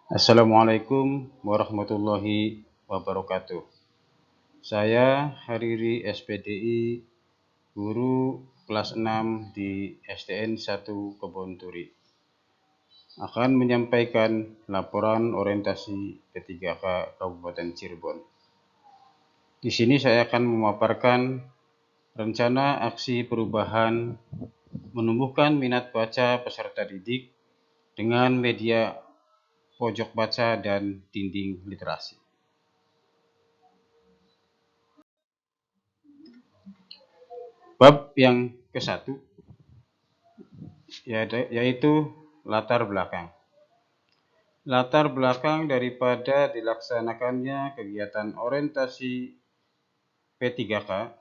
Assalamualaikum warahmatullahi wabarakatuh. Saya Hariri SPDI, guru kelas 6 di SDN 1 Kebonturi, akan menyampaikan laporan orientasi P3K Kabupaten Cirebon. Di sini saya akan memaparkan rencana aksi perubahan menumbuhkan minat baca peserta didik dengan media pojok baca dan dinding literasi. Bab yang ke-1 yaitu latar belakang. Latar belakang daripada dilaksanakannya kegiatan orientasi P3K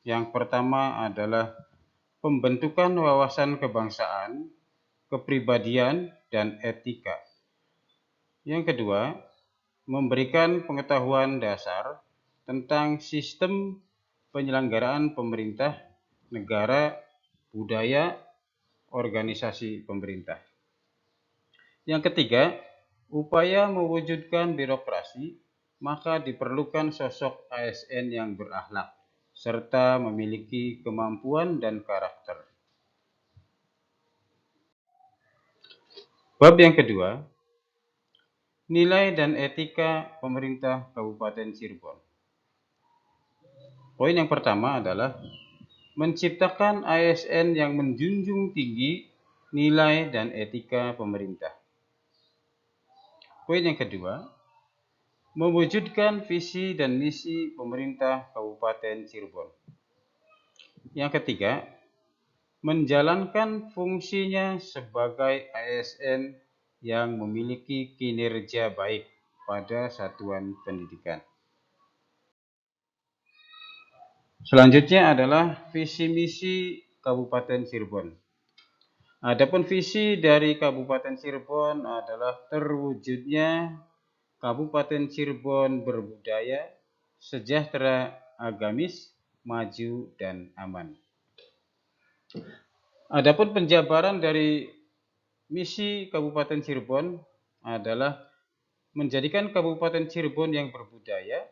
yang pertama adalah pembentukan wawasan kebangsaan, kepribadian, dan etika. Yang kedua, memberikan pengetahuan dasar tentang sistem penyelenggaraan pemerintah, negara, budaya, organisasi pemerintah. Yang ketiga, upaya mewujudkan birokrasi, maka diperlukan sosok ASN yang berakhlak, serta memiliki kemampuan dan karakter. Bab yang kedua, nilai dan etika pemerintah Kabupaten Cirebon. Poin yang pertama adalah menciptakan ASN yang menjunjung tinggi nilai dan etika pemerintah. Poin yang kedua, mewujudkan visi dan misi pemerintah Kabupaten Cirebon. Yang ketiga, menjalankan fungsinya sebagai ASN yang memiliki kinerja baik pada satuan pendidikan. Selanjutnya adalah visi misi Kabupaten Cirebon. Adapun visi dari Kabupaten Cirebon adalah terwujudnya Kabupaten Cirebon berbudaya, sejahtera, agamis, maju, dan aman. Adapun penjabaran dari misi Kabupaten Cirebon adalah menjadikan Kabupaten Cirebon yang berbudaya,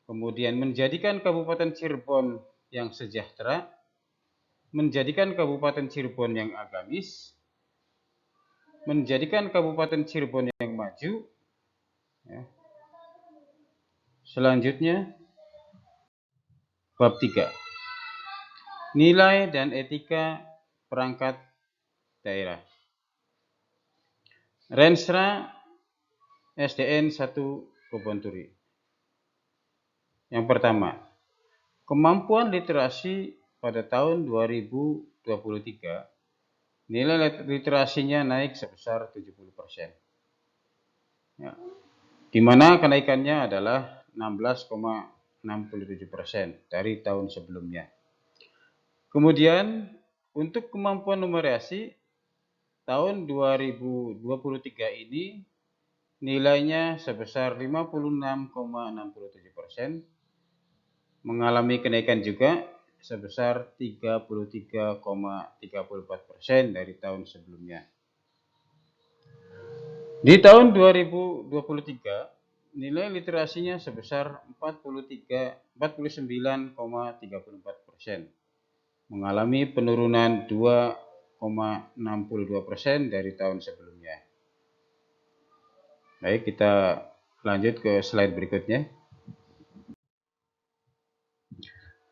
kemudian menjadikan Kabupaten Cirebon yang sejahtera, menjadikan Kabupaten Cirebon yang agamis, menjadikan Kabupaten Cirebon yang maju. Selanjutnya, bab 3. Nilai dan etika perangkat daerah. Renstra SDN 1 Kebonturi. Yang pertama, kemampuan literasi pada tahun 2023, nilai literasinya naik sebesar 70%. Di mana kenaikannya adalah 16,67% dari tahun sebelumnya. Kemudian untuk kemampuan numerasi tahun 2023 ini nilainya sebesar 56,67%, mengalami kenaikan juga sebesar 33,34% dari tahun sebelumnya. Di tahun 2023, nilai literasinya sebesar 49,34%, mengalami penurunan 2,62% dari tahun sebelumnya. Baik, kita lanjut ke slide berikutnya.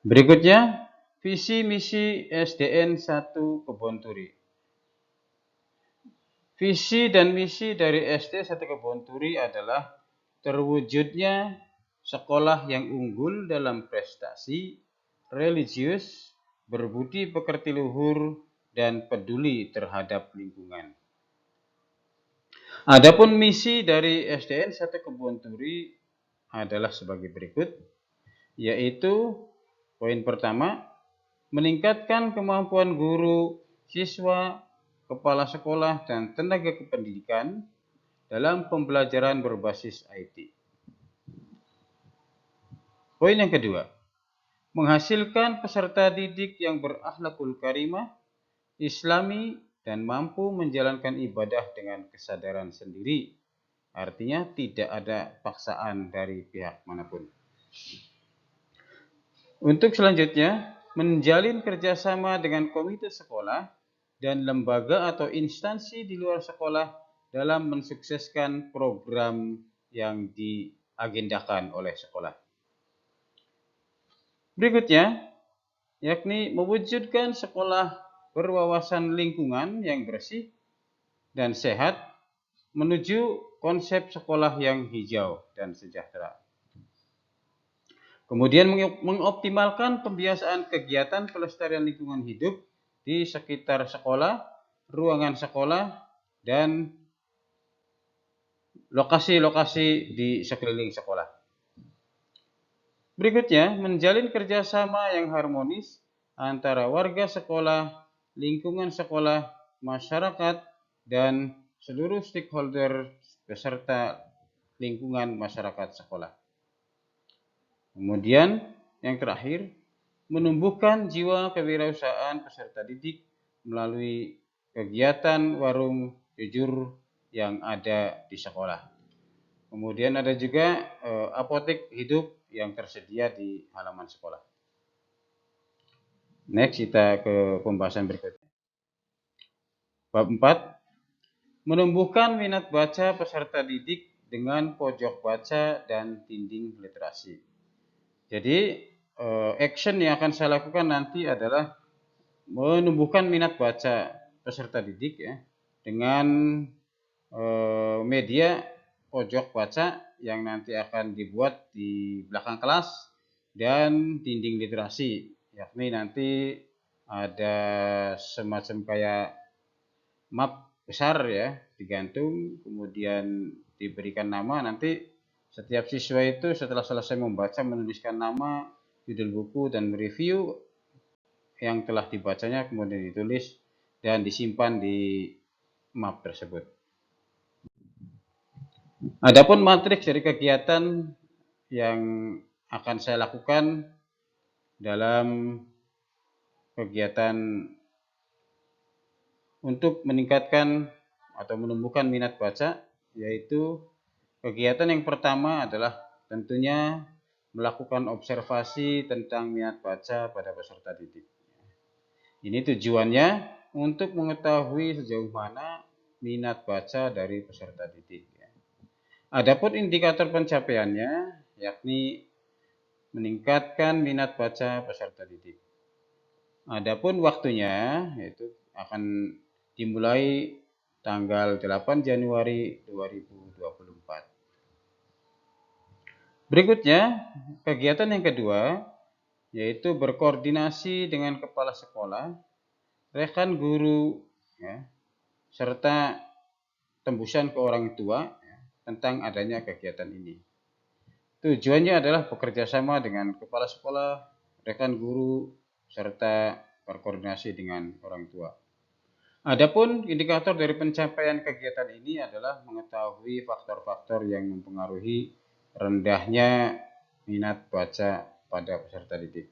Berikutnya, visi misi SDN 1 Kebonturi. Visi dan misi dari SD 1 Kebonturi adalah terwujudnya sekolah yang unggul dalam prestasi, religius, berbudi pekerti luhur, dan peduli terhadap lingkungan. Adapun misi dari SDN 1 Kebonturi adalah sebagai berikut, yaitu poin pertama, meningkatkan kemampuan guru, siswa, kepala sekolah, dan tenaga kependidikan dalam pembelajaran berbasis IT. Poin yang kedua, menghasilkan peserta didik yang berakhlakul karimah, islami, dan mampu menjalankan ibadah dengan kesadaran sendiri Artinya tidak ada paksaan dari pihak manapun. Untuk selanjutnya, menjalin kerjasama dengan komite sekolah dan lembaga atau instansi di luar sekolah dalam mensukseskan program yang diagendakan oleh sekolah. Berikutnya, yakni mewujudkan sekolah berwawasan lingkungan yang bersih dan sehat menuju konsep sekolah yang hijau dan sejahtera. Kemudian mengoptimalkan pembiasaan kegiatan pelestarian lingkungan hidup di sekitar sekolah, ruangan sekolah, dan lokasi-lokasi di sekeliling sekolah. Berikutnya, menjalin kerjasama yang harmonis antara warga sekolah, lingkungan sekolah, masyarakat, dan seluruh stakeholder beserta lingkungan masyarakat sekolah. Kemudian, yang terakhir, menumbuhkan jiwa kewirausahaan peserta didik melalui kegiatan warung jujur yang ada di sekolah. Kemudian ada juga apotek hidup yang tersedia di halaman sekolah. Next, kita ke pembahasan berikutnya. Bab 4, menumbuhkan minat baca peserta didik dengan pojok baca dan dinding literasi. Jadi, action yang akan saya lakukan nanti adalah menumbuhkan minat baca peserta didik ya, dengan media pojok baca yang nanti akan dibuat di belakang kelas dan dinding literasi, yakni nanti ada semacam kayak map besar ya, digantung, kemudian diberikan nama. Nanti setiap siswa itu setelah selesai membaca menuliskan nama, judul buku, dan mereview yang telah dibacanya, kemudian ditulis dan disimpan di map tersebut. Adapun matriks dari kegiatan yang akan saya lakukan dalam kegiatan untuk meningkatkan atau menumbuhkan minat baca, yaitu kegiatan yang pertama adalah tentunya melakukan observasi tentang minat baca pada peserta didik. Ini tujuannya untuk mengetahui sejauh mana minat baca dari peserta didik. Adapun indikator pencapaiannya, yakni meningkatkan minat baca peserta didik. Adapun waktunya, yaitu akan dimulai tanggal 8 Januari 2024. Berikutnya, kegiatan yang kedua, yaitu berkoordinasi dengan kepala sekolah, rekan guru, ya, serta tembusan ke orang tua ya, tentang adanya kegiatan ini. Tujuannya adalah bekerja sama dengan kepala sekolah, rekan guru, serta berkoordinasi dengan orang tua. Adapun indikator dari pencapaian kegiatan ini adalah mengetahui faktor-faktor yang mempengaruhi rendahnya minat baca pada peserta didik.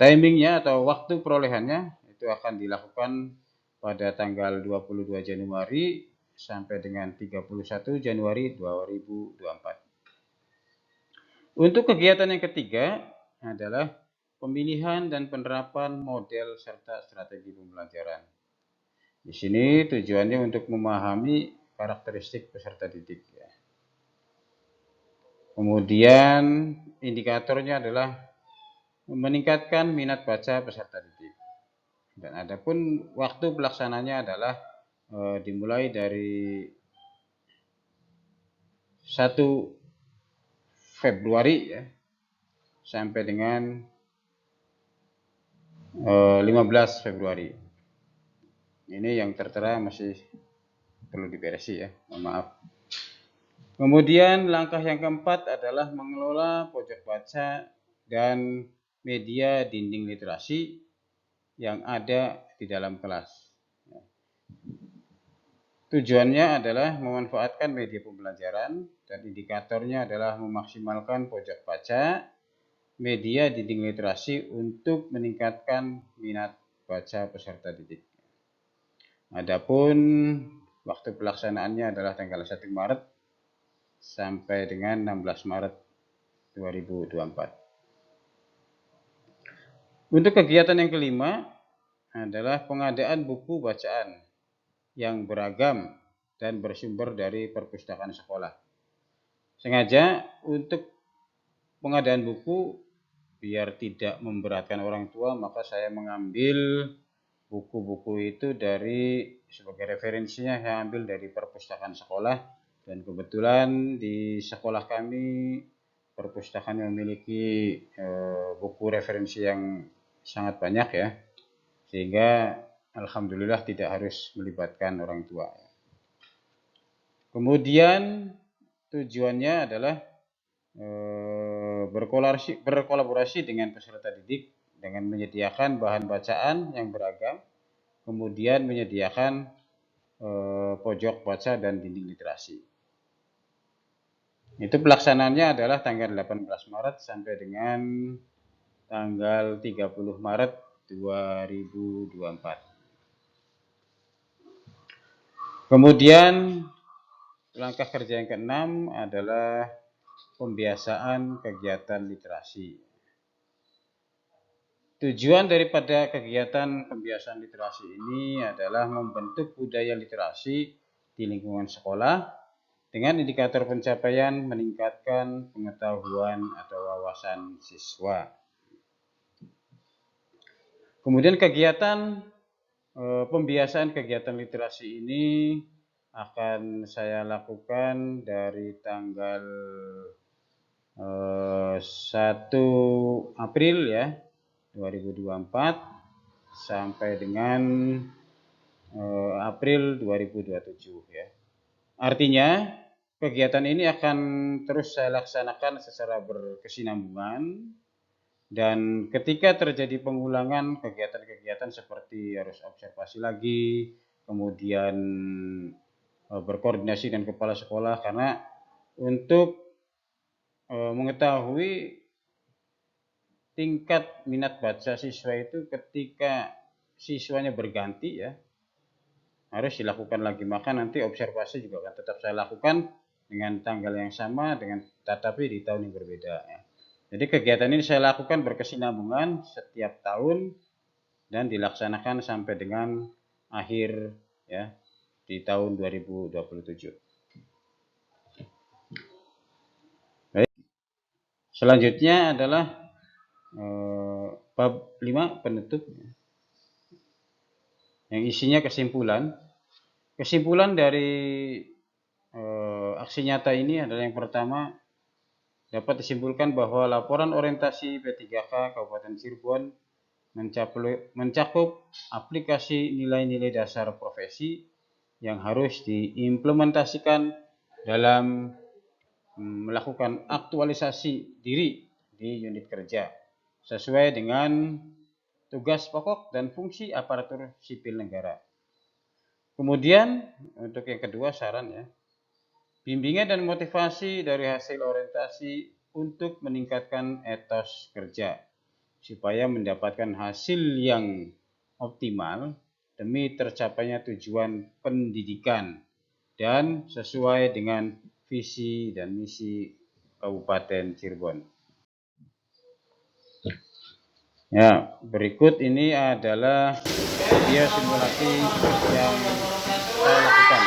Timingnya atau waktu perolehannya itu akan dilakukan pada tanggal 22 Januari sampai dengan 31 Januari 2024. Untuk kegiatan yang ketiga adalah pemilihan dan penerapan model serta strategi pembelajaran. Di sini tujuannya untuk memahami karakteristik peserta didik. Ya. Kemudian indikatornya adalah meningkatkan minat baca peserta didik. Dan adapun waktu pelaksananya adalah dimulai dari 1 Februari ya, sampai dengan 15 Februari. Ini yang tertera masih perlu diberesi ya, mohon maaf. Kemudian langkah yang keempat adalah mengelola pojok baca dan media dinding literasi yang ada di dalam kelas. Tujuannya adalah memanfaatkan media pembelajaran dan indikatornya adalah memaksimalkan pojok baca, media dinding literasi untuk meningkatkan minat baca peserta didik. Adapun Waktu pelaksanaannya adalah tanggal 1 Maret sampai dengan 16 Maret 2024. Untuk kegiatan yang kelima adalah pengadaan buku bacaan yang beragam dan bersumber dari perpustakaan sekolah. Sengaja untuk pengadaan buku biar tidak memberatkan orang tua, maka saya mengambil buku-buku itu dari sebagai referensinya saya ambil dari perpustakaan sekolah, dan kebetulan di sekolah kami perpustakaan memiliki buku referensi yang sangat banyak ya, sehingga alhamdulillah tidak harus melibatkan orang tua. Kemudian tujuannya adalah berkolaborasi dengan peserta didik dengan menyediakan bahan bacaan yang beragam, kemudian menyediakan pojok baca dan dinding literasi. Itu pelaksanaannya adalah tanggal 18 Maret sampai dengan tanggal 30 Maret 2024. Kemudian langkah kerja yang keenam adalah pembiasaan kegiatan literasi. Tujuan daripada kegiatan pembiasaan literasi ini adalah membentuk budaya literasi di lingkungan sekolah dengan indikator pencapaian meningkatkan pengetahuan atau wawasan siswa. Kemudian pembiasaan kegiatan literasi ini akan saya lakukan dari tanggal 1 April ya 2024 sampai dengan April 2027 ya. Artinya kegiatan ini akan terus saya laksanakan secara berkesinambungan, dan ketika terjadi pengulangan kegiatan-kegiatan seperti harus observasi lagi, kemudian berkoordinasi dengan kepala sekolah, karena untuk mengetahui tingkat minat baca siswa itu ketika siswanya berganti ya, harus dilakukan lagi. Maka nanti observasi juga akan tetap saya lakukan dengan tanggal yang sama, tetapi di tahun yang berbeda ya. Jadi kegiatan ini saya lakukan berkesinambungan setiap tahun dan dilaksanakan sampai dengan akhir ya di tahun 2027. Baik. Selanjutnya adalah bab 5 penutup yang isinya kesimpulan. Kesimpulan dari aksi nyata ini adalah yang pertama, dapat disimpulkan bahwa laporan orientasi P3K Kabupaten Cirebon mencakup aplikasi nilai-nilai dasar profesi yang harus diimplementasikan dalam melakukan aktualisasi diri di unit kerja sesuai dengan tugas pokok dan fungsi aparatur sipil negara. Kemudian untuk yang kedua saran ya, bimbingan dan motivasi dari hasil orientasi untuk meningkatkan etos kerja supaya mendapatkan hasil yang optimal demi tercapainya tujuan pendidikan dan sesuai dengan visi dan misi Kabupaten Cirebon. Ya, berikut ini adalah video simulasi yang saya lakukan.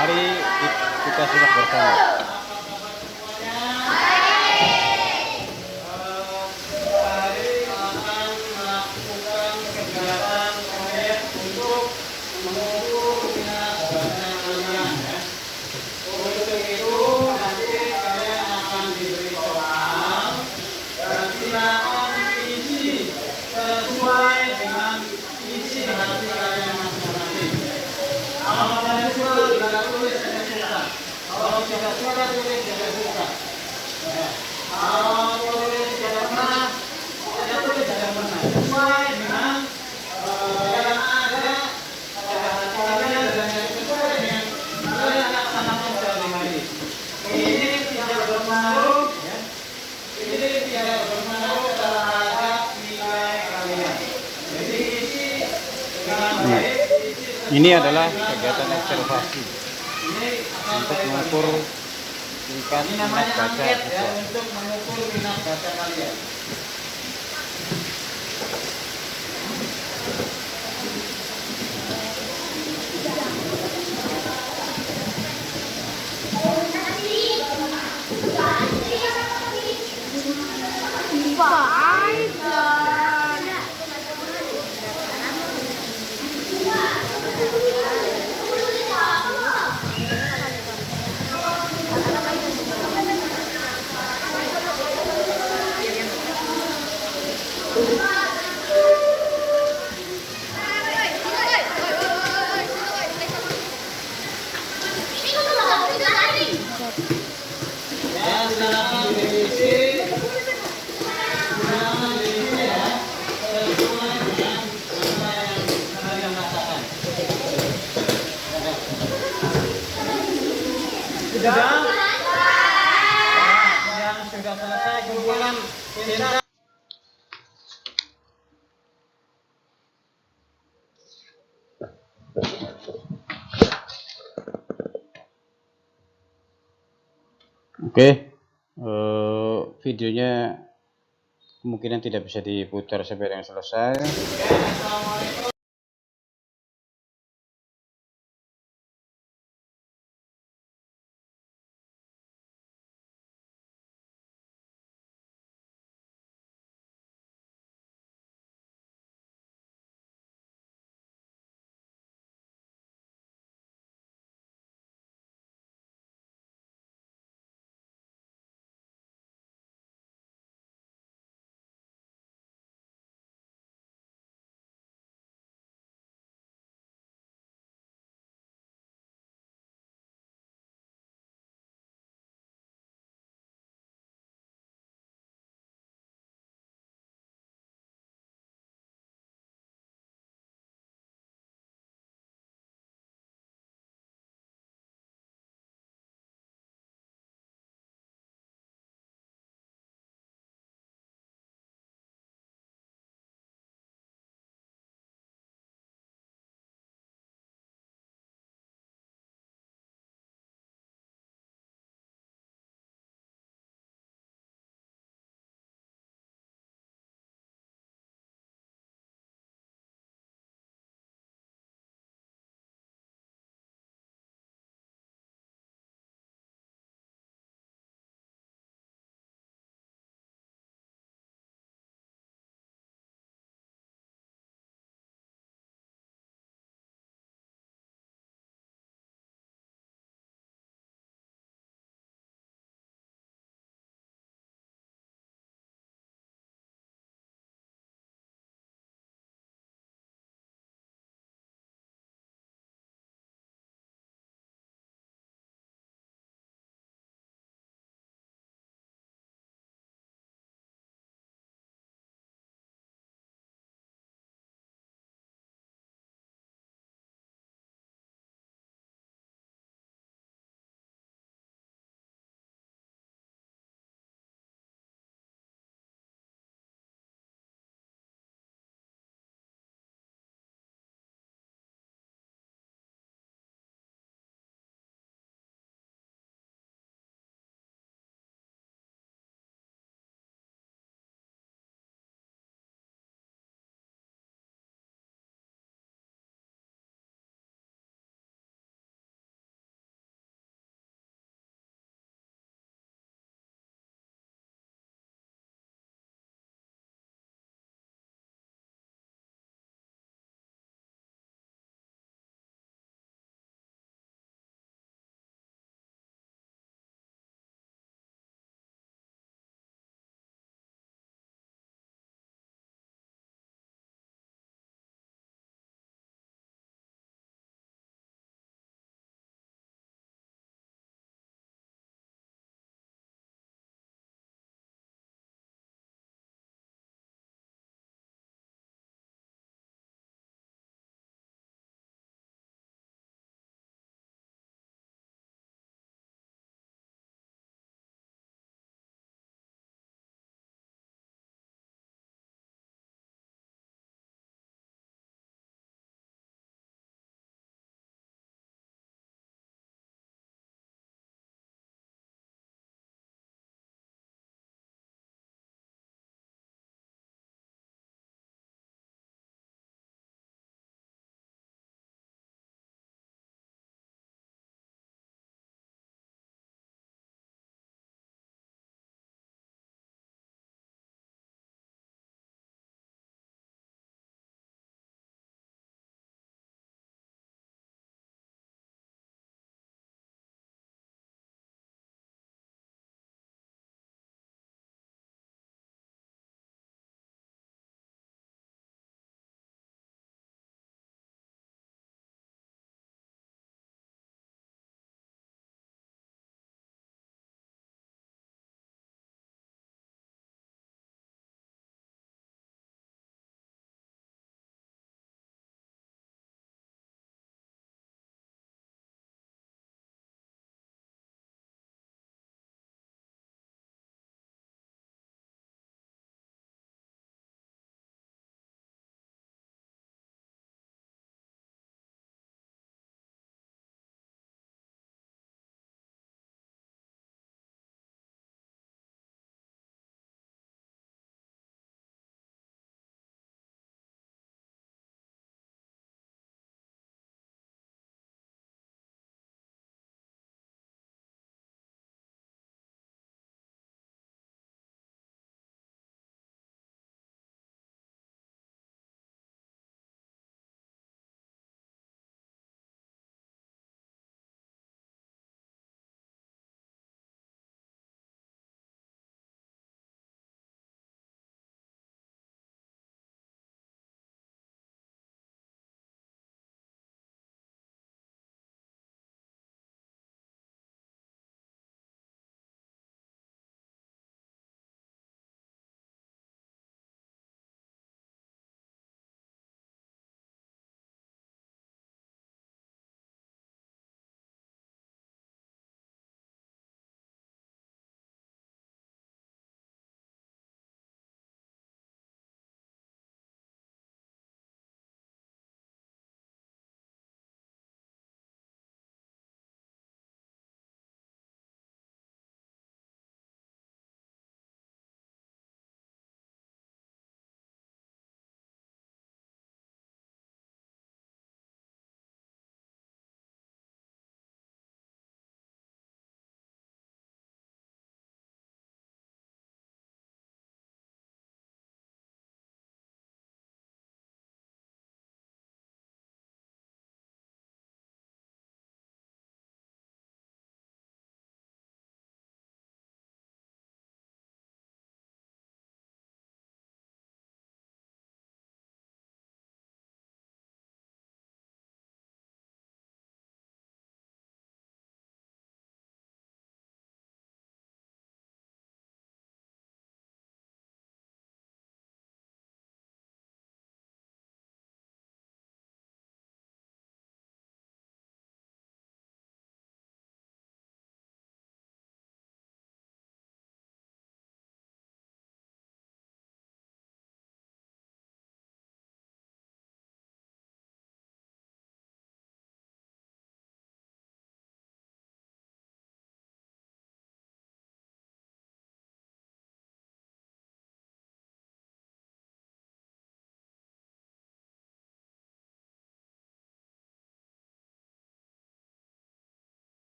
Mari kita simak bersama. Ini adalah kegiatan observasi untuk mengukur tingkat minat baca siswa. Untuk mengukur minat baca kalian. Yang sudah selesai kumpulan tindak. Oke, videonya kemungkinan tidak bisa diputar sampai dengan selesai.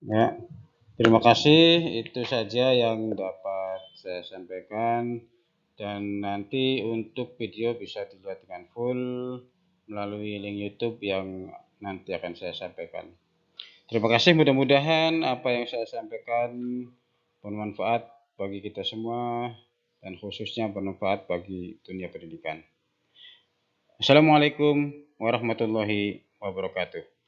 Ya, terima kasih. Itu saja yang dapat saya sampaikan. Dan nanti untuk video bisa dilihat dengan full melalui link YouTube yang nanti akan saya sampaikan. Terima kasih, mudah-mudahan apa yang saya sampaikan bermanfaat bagi kita semua dan khususnya bermanfaat bagi dunia pendidikan. Assalamualaikum warahmatullahi wabarakatuh.